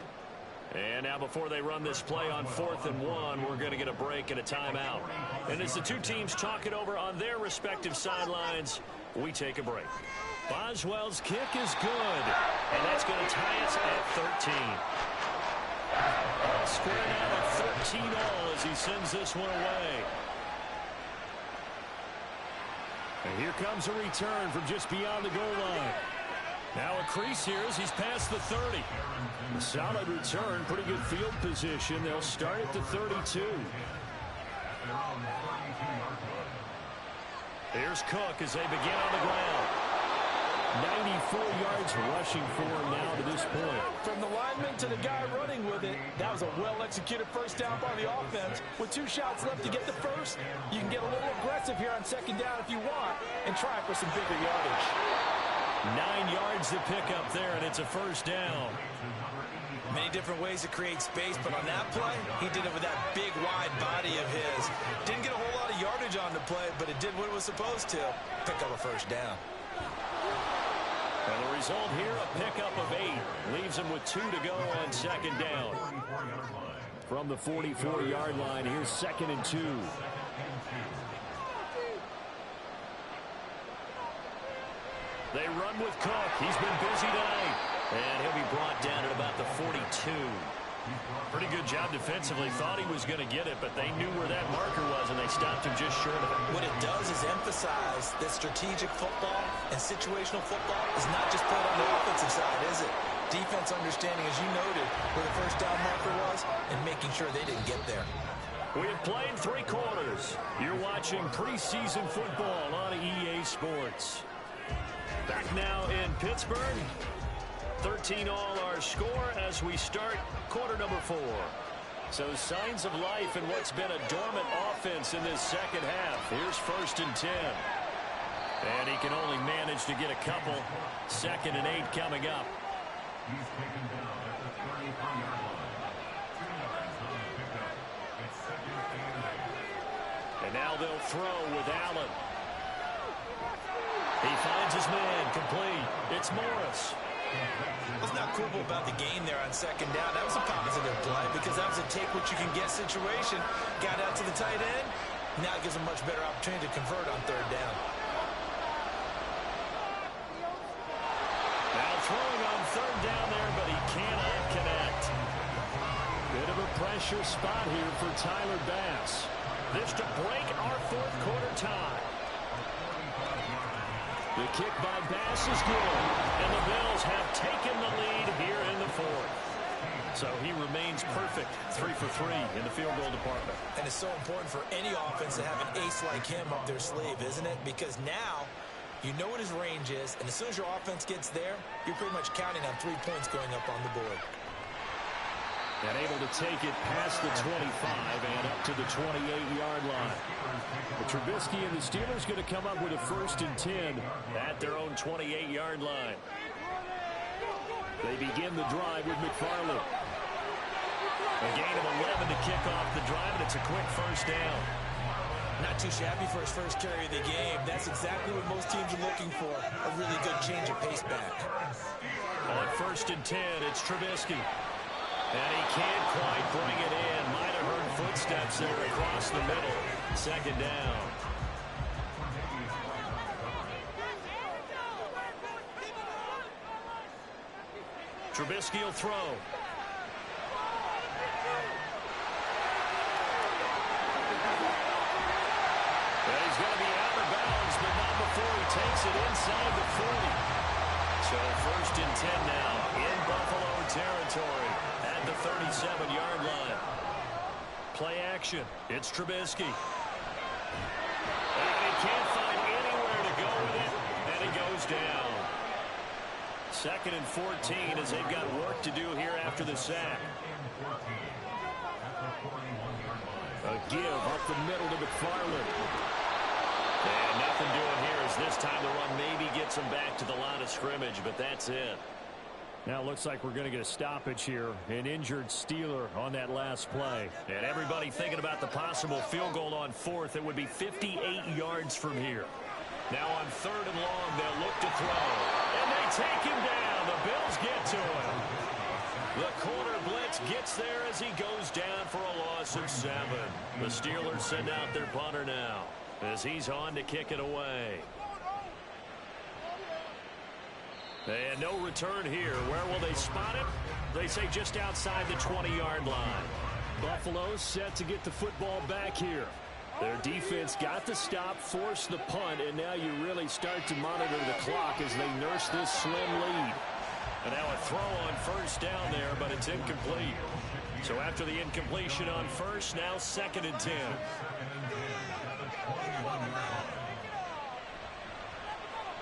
Speaker 3: And now before they run this play on 4th and 1, we're going to get a break and a timeout. And as the two teams talk it over on their respective sidelines, we take a break. Boswell's kick is good, and that's going to tie us at 13. Square now at 13 all as he sends this one away. And here comes a return from just beyond the goal line. Now a crease here as he's past the 30. A solid return, pretty good field position. They'll start at the 32. Here's Cook as they begin on the ground. 94 yards rushing for him now to this point.
Speaker 2: From the lineman to the guy running with it, that was a well-executed first down by the offense. With 2 shots left to get the first, you can get a little aggressive here on second down if you want and try for some bigger yardage.
Speaker 3: 9 yards to pick up there, and it's a first down.
Speaker 2: Many different ways to create space, but on that play, he did it with that big, wide body of his. Didn't get a whole lot of yardage on the play, but it did what it was supposed to. Pick up a first down.
Speaker 3: And the result here, a pickup of 8. Leaves him with 2 to go on second down. From the 44-yard line, here's 2nd and 2. They run with Cook. He's been busy tonight. And he'll be brought down at about the 42. Pretty good job defensively. Thought he was going to get it, but they knew where that marker was, and they stopped him just short of it.
Speaker 2: What it does is emphasize that strategic football and situational football is not just played on the offensive side, is it? Defense understanding, as you noted, where the first down marker was and making sure they didn't get there.
Speaker 3: We have played 3 quarters. You're watching preseason football on EA Sports. Back now in Pittsburgh. 13 all our score as we start quarter number 4. So signs of life in what's been a dormant offense in this second half. Here's 1st and 10. And he can only manage to get a couple. 2nd and 8 coming up.
Speaker 5: He's taken down at the 33-yard line. 2 yards on the pickup. It's 2nd and 8.
Speaker 3: And now they'll throw with Allen. He finds his man, complete. It's Morris.
Speaker 2: What's not cool about the gain there on 2nd down? That was a positive play because that was a take-what-you-can-get situation. Got out to the tight end. Now it gives him much better opportunity to convert on 3rd down.
Speaker 3: Now throwing on 3rd down there, but he cannot connect. Bit of a pressure spot here for Tyler Bass. This to break our 4th quarter tie. The kick by Bass is good, and the Bills have taken the lead here in the 4th. So he remains perfect, 3 for 3 in the field goal department.
Speaker 2: And it's so important for any offense to have an ace like him up their sleeve, isn't it? Because now you know what his range is, and as soon as your offense gets there, you're pretty much counting on 3 points going up on the board.
Speaker 3: And able to take it past the 25 and up to the 28-yard line. But Trubisky and the Steelers going to come up with a 1st and 10 at their own 28-yard line. They begin the drive with McFarland. A gain of 11 to kick off the drive, and it's a quick 1st down.
Speaker 2: Not too shabby for his first carry of the game. That's exactly what most teams are looking for, a really good change of pace back.
Speaker 3: On 1st and 10, it's Trubisky. And he can't quite bring it in. Might have heard footsteps there across the middle. 2nd down. Trubisky will throw. And he's going to be out of bounds, but not before he takes it inside the 40. So 1st and 10 now in Buffalo territory at the 37-yard line. Play action. It's Trubisky. And he can't find anywhere to go with it, and he goes down. 2nd and 14 as they've got work to do here after the sack. A give up the middle to McFarland. And nothing doing here as this time the run maybe gets him back to the line of scrimmage, but that's it. Now it looks like we're going to get a stoppage here. An injured Steeler on that last play. And everybody thinking about the possible field goal on 4th. It would be 58 yards from here. Now on 3rd and long, they'll look to throw. And they take him down. The Bills get to him. The corner blitz gets there as he goes down for a loss of 7. The Steelers send out their punter now as he's on to kick it away. And no return here. Where will they spot it? They say just outside the 20-yard line. Buffalo set to get the football back here. Their defense got the stop, forced the punt, and now you really start to monitor the clock as they nurse this slim lead. And now a throw on 1st down there, but it's incomplete. So after the incompletion on 1st, now 2nd and 10.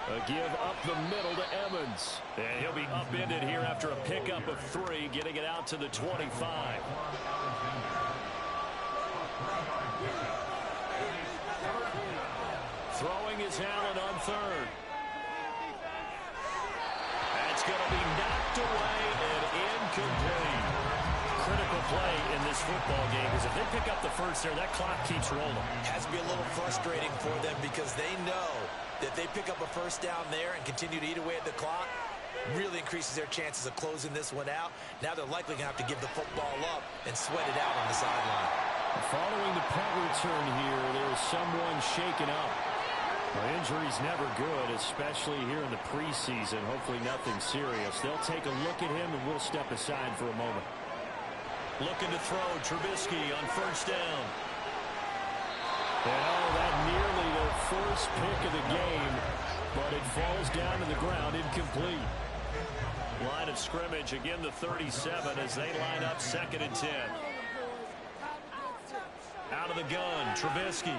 Speaker 3: A give up the middle to Evans. And he'll be upended here after a pickup of 3, getting it out to the 25. Throwing is Allen on 3rd. That's going to be knocked away and incomplete. Critical play in this football game because if they pick up the 1st there, that clock keeps rolling.
Speaker 2: Has to be a little frustrating for them because they know that they pick up a 1st down there and continue to eat away at the clock, really increases their chances of closing this one out. Now they're likely going to have to give the football up and sweat it out on the sideline.
Speaker 3: Following the punt return here, there's someone shaken up.
Speaker 1: Well, injury's never good, especially here in the preseason. Hopefully nothing serious. They'll take a look at him, and we'll step aside for a moment.
Speaker 3: Looking to throw. Trubisky on first down.
Speaker 1: And that nearly the first pick of the game, but it falls down to the ground incomplete.
Speaker 3: Line of scrimmage, again the 37 as they line up 2nd and 10. Out of the gun, Trubisky.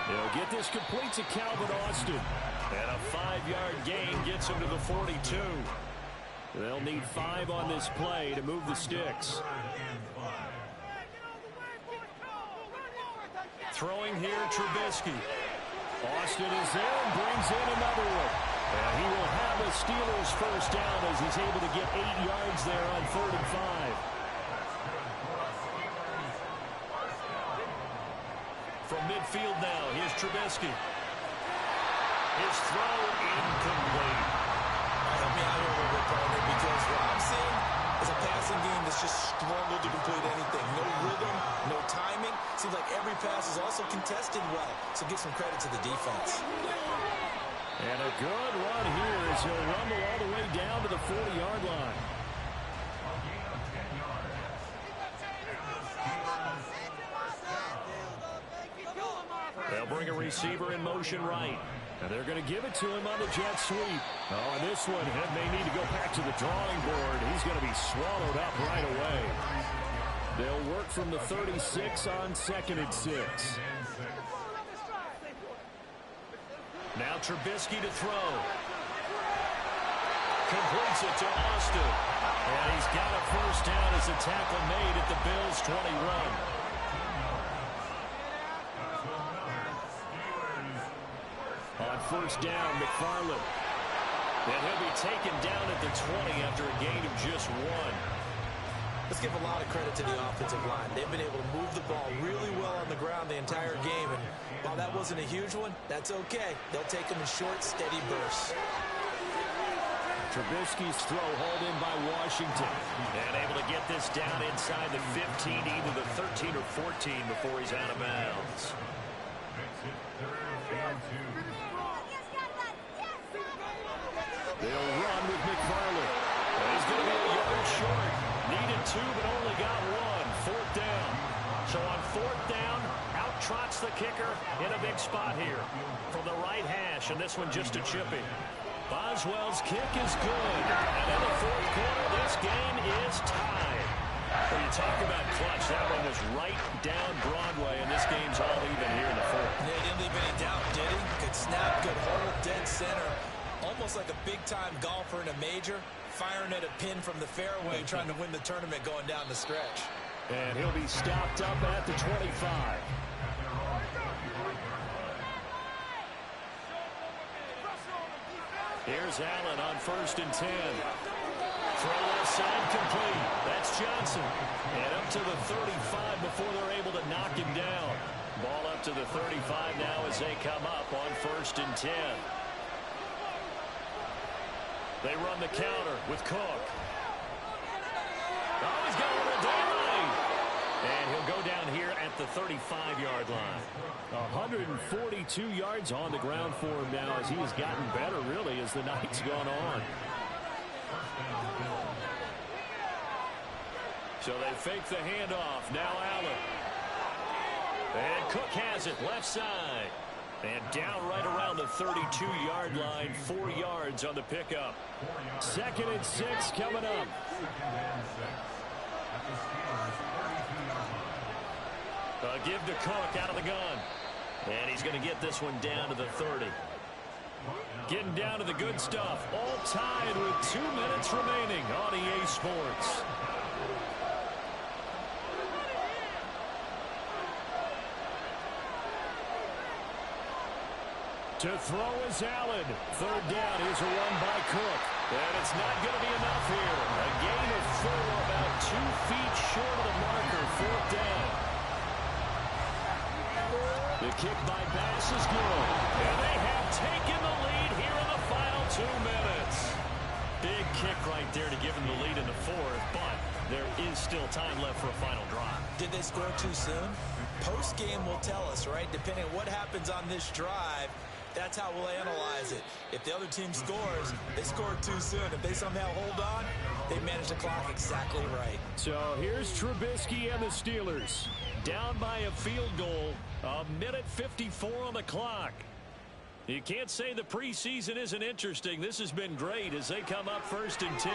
Speaker 1: They'll get this complete to Calvin Austin.
Speaker 3: And a 5-yard gain gets him to the 42.
Speaker 1: They'll need 5 on this play to move the sticks.
Speaker 3: Throwing here, Trubisky.
Speaker 1: Austin is there and brings in another one. And he will have the Steelers first down as he's able to get 8 yards there on 3rd and 5.
Speaker 3: From midfield now, here's Trubisky. His throw incomplete.
Speaker 2: Help me out here a little bit, partner, because what I'm seeing is a passing game that's just struggled to complete anything. No rhythm, no timing. Seems like every pass is also contested well. So give some credit to the defense.
Speaker 1: And a good run here as he'll rumble all the way down to the 40-yard line.
Speaker 3: They'll bring a receiver in motion right.
Speaker 1: And they're going to give it to him on the jet sweep. Oh, and this one may need to go back to the drawing board. He's going to be swallowed up right away. They'll work from the 36 on 2nd and 6.
Speaker 3: Now Trubisky to throw. Completes it to Austin.
Speaker 1: And he's got a first down as a tackle made at the Bills' 21. On first down, McFarland.
Speaker 3: And he'll be taken down at the 20 after a gain of just 1.
Speaker 2: Let's give a lot of credit to the offensive line. They've been able to move the ball really well on the ground the entire game. And while that wasn't a huge one, that's okay. They'll take them in short, steady bursts.
Speaker 1: Trubisky's throw hauled in by Washington.
Speaker 3: And able to get this down inside the 15, either the 13 or 14 before he's out of bounds.
Speaker 1: They'll run with McFarland.
Speaker 3: He's going to be a yard short. Needed 2, but only got 1. 4th down. So on 4th down, out trots the kicker in a big spot here from the right hash, and this one just a chippy.
Speaker 1: Boswell's kick is good. And in the 4th quarter, this game is tied.
Speaker 3: When you talk about clutch, that one was right down Broadway, and this game's all even here in the 4th.
Speaker 2: Yeah, he didn't leave any doubt, did he? Good snap, good hold, dead center. Almost like a big-time golfer in a major, firing at a pin from the fairway, trying to win the tournament going down the stretch.
Speaker 1: And he'll be stopped up at the 25.
Speaker 3: Here's Allen on 1st and 10. Throw left side complete. That's Johnson. And up to the 35 before they're able to knock him down. Ball up to the 35 now as they come up on 1st and 10. They run the counter with Cook. Oh, he's got a little daylight. And he'll go down here at the 35-yard line.
Speaker 1: 142 yards on the ground for him now as he has gotten better, really, as the night's gone on.
Speaker 3: So they fake the handoff. Now Allen. And Cook has it left side. And down right around the 32-yard line, 4 yards on the pickup.
Speaker 1: 2nd and 6 coming up.
Speaker 3: A give to Cook out of the gun. And he's going to get this one down to the 30. Getting down to the good stuff. All tied with 2 minutes remaining on EA Sports.
Speaker 1: To throw is Allen. 3rd down. Here's a run by Cook.
Speaker 3: And it's not going to be enough here. A gain of 4, about 2 feet short of the marker. 4th down.
Speaker 1: The kick by Bass is good.
Speaker 3: And they have taken the lead here in the final 2 minutes. Big kick right there to give them the lead in the 4th, but there is still time left for a final drive.
Speaker 2: Did they score too soon? Post-game will tell us, right? Depending on what happens on this drive, that's how we'll analyze it. If the other team scores, they scored too soon. If they somehow hold on, they manage the clock exactly right.
Speaker 1: So here's Trubisky and the Steelers. Down by a field goal. 1:54 on the clock. You can't say the preseason isn't interesting. This has been great as they come up 1st and 10.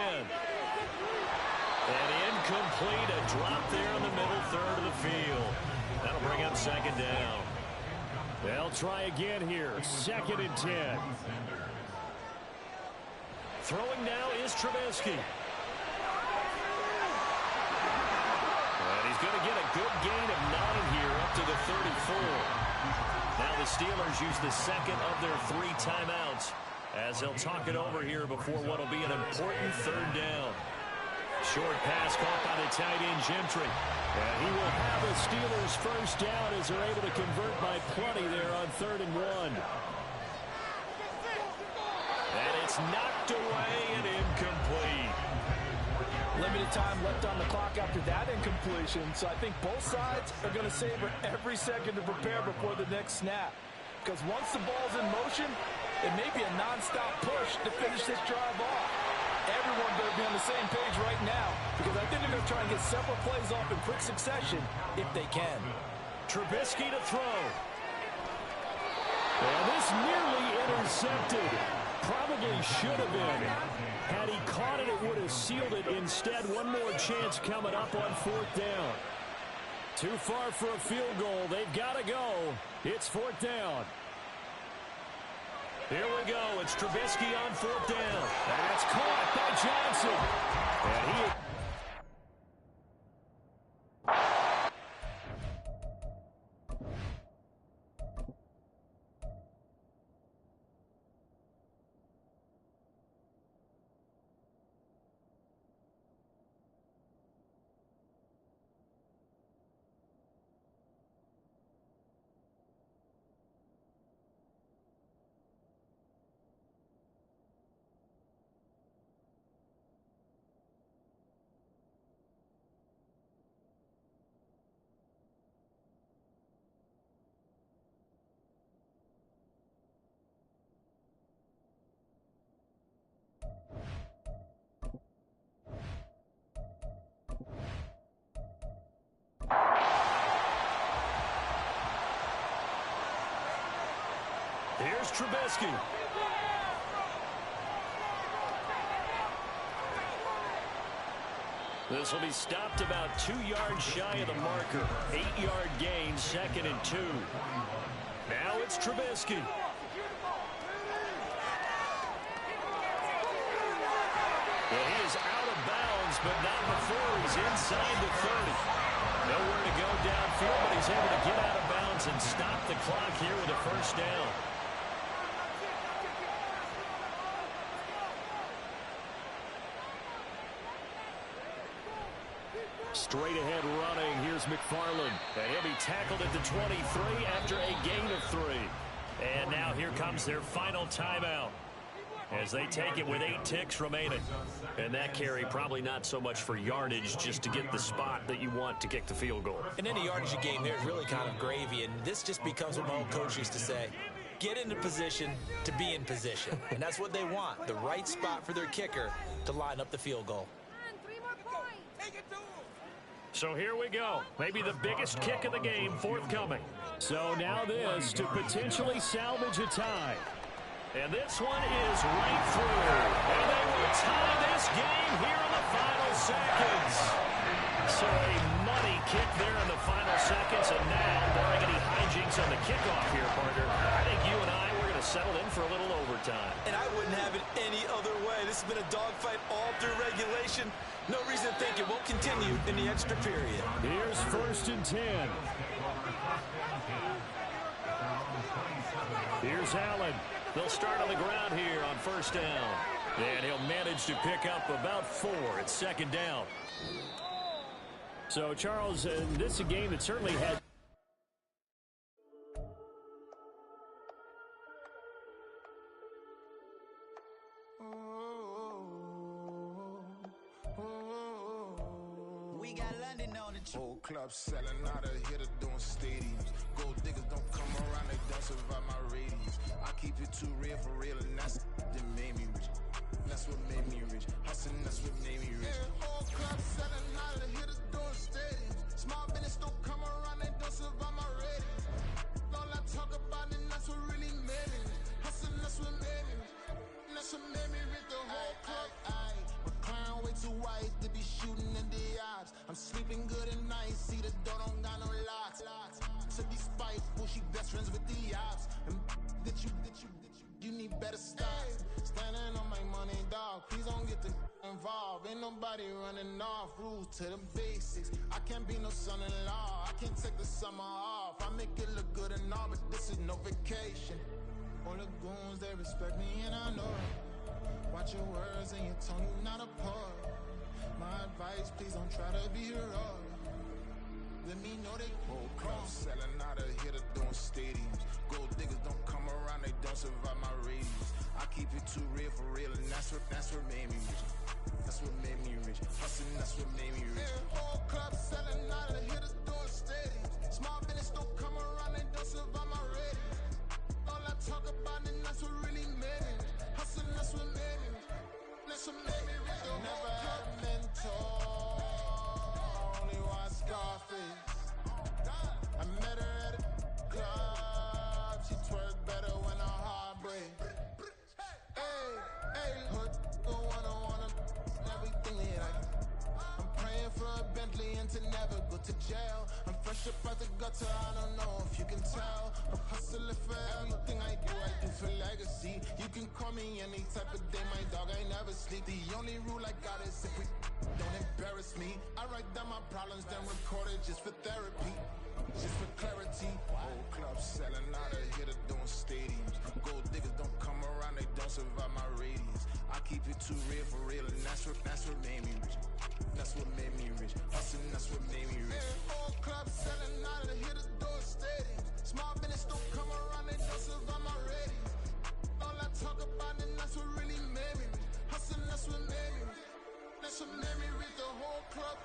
Speaker 1: And incomplete. A drop there in the middle third of the field. That'll bring up 2nd down. They'll try again here. 2nd and 10. Throwing now is Trubisky. And he's going to get a good gain of 9 here up to the 34. Now the Steelers use the 2nd of their 3 timeouts as they'll talk it over here before what will be an important 3rd down. Short pass caught by the tight end Gentry. And he will have the Steelers 1st down as they're able to convert by plenty there on 3rd and 1. And it's knocked away and incomplete.
Speaker 2: Limited time left on the clock after that incompletion, so I think both sides are going to savor every second to prepare before the next snap. Because once the ball's in motion, it may be a nonstop push to finish this drive off. Everyone going to be on the same page right now because I think they're going to try and get several plays off in quick succession if they can.
Speaker 1: Trubisky to throw. And this nearly intercepted. Probably should have been. Had he caught it, it would have sealed it. Instead, one more chance coming up on 4th down. Too far for a field goal. They've got to go. It's 4th down. Here we go. It's Trubisky on 4th down. That's caught by Johnson. And he... Here's Trubisky. This will be stopped about 2 yards shy of the marker. 8-yard gain, 2nd and 2. Now it's Trubisky. Well, he is out of bounds, but not before he's inside the 30. Nowhere to go downfield, but he's able to get out of bounds and stop the clock here with a 1st down. Straight ahead running. Here's McFarland. And he'll be tackled at the 23 after a gain of 3. And now here comes their final timeout as they take it with 8 ticks remaining. And that carry probably not so much for yardage, just to get the spot that you want to kick the field goal.
Speaker 2: And any yardage game there is really kind of gravy, and this just becomes what my old coach used to say. Get into position to be in position. And that's what they want, the right spot for their kicker to line up the field goal.
Speaker 1: So here we go. Maybe the biggest kick of the game forthcoming. So now this to potentially salvage a tie. And this one is right through. And they will tie this game here in the final seconds. So a money kick there in the final seconds. And now, barring any hijinks on the kickoff here, partner, I think you and I, we're going to settle in for a little overtime.
Speaker 2: And I wouldn't have it any other way. This has been a dogfight all through regulation. No reason to think it won't continue in the extra period.
Speaker 1: Here's 1st and 10. Here's Allen. They'll start on the ground here on 1st down. And he'll manage to pick up about 4 at 2nd down. So, Charles, this is a game that certainly had...
Speaker 6: We got grinding on the truth.
Speaker 7: Whole club selling out of hitter doing stadiums. Gold diggers don't come around, they don't survive my radius. I keep it too real for real, and that's that made me rich. That's what made me rich. Hustling, that's what made me rich. Yeah, whole club selling out of hitters doing stadiums. Small business don't come around, they don't survive my radius. All I talk about, and that's what really made me rich. Hustling, that's what made me rich. That's what made me rich. The whole club. My clown way too white to be shooting in the ops. I'm sleeping good at night, see the door don't got no locks. To be spiteful, she best friends with the ops. And that you need better stop. Standing on my money, dog. Please don't get involved. Ain't nobody running off. Rules to the basics. I can't be no son-in-law. I can't take the summer off. I make it look good and all, but this is no vacation. All the goons, they respect me and I know it. Watch your words and your tone, you not a poet. My advice, please don't try to be heroic. Let me know they whole club selling out of hitter doing stadiums. Gold diggers don't come around, they don't survive my radius. I keep it too real for real, and that's what made me rich. That's what made me rich. Hustling, that's what made me rich. Yeah, whole club selling out of hitters doing stadiums. Small business don't come around, they don't survive my radius. All I talk about, and that's what really made me rich. Hustling, that's what made me rich. That's what made me rich. Never had a mentor. Only watch Scarface. I met her at a club. She twerk better when her heart break. Hey, hood, wanna everything that I can. I'm praying for a Bentley and to never go to jail. I'm fresh up out the gutter, I don't know if you can tell. I'm hustling for everything I do for legacy. You can call me any type of day, my dog, I never sleep. The only rule I got is if we don't embarrass me. I write down my problems, then record it just for therapy. Just for clarity. Whole club selling out of hitter doing stadiums. Gold diggers don't come around, they don't survive my radius. I keep it too real for real, and that's what made me rich. That's what made me rich. Hustling, that's what made me rich. Yeah, whole club selling out of hitter doing stadiums. Small business don't come around, they don't survive my radius. All I talk about, and that's what really made me rich. Hustling, that's what made me rich. That's what made me rich. The whole club.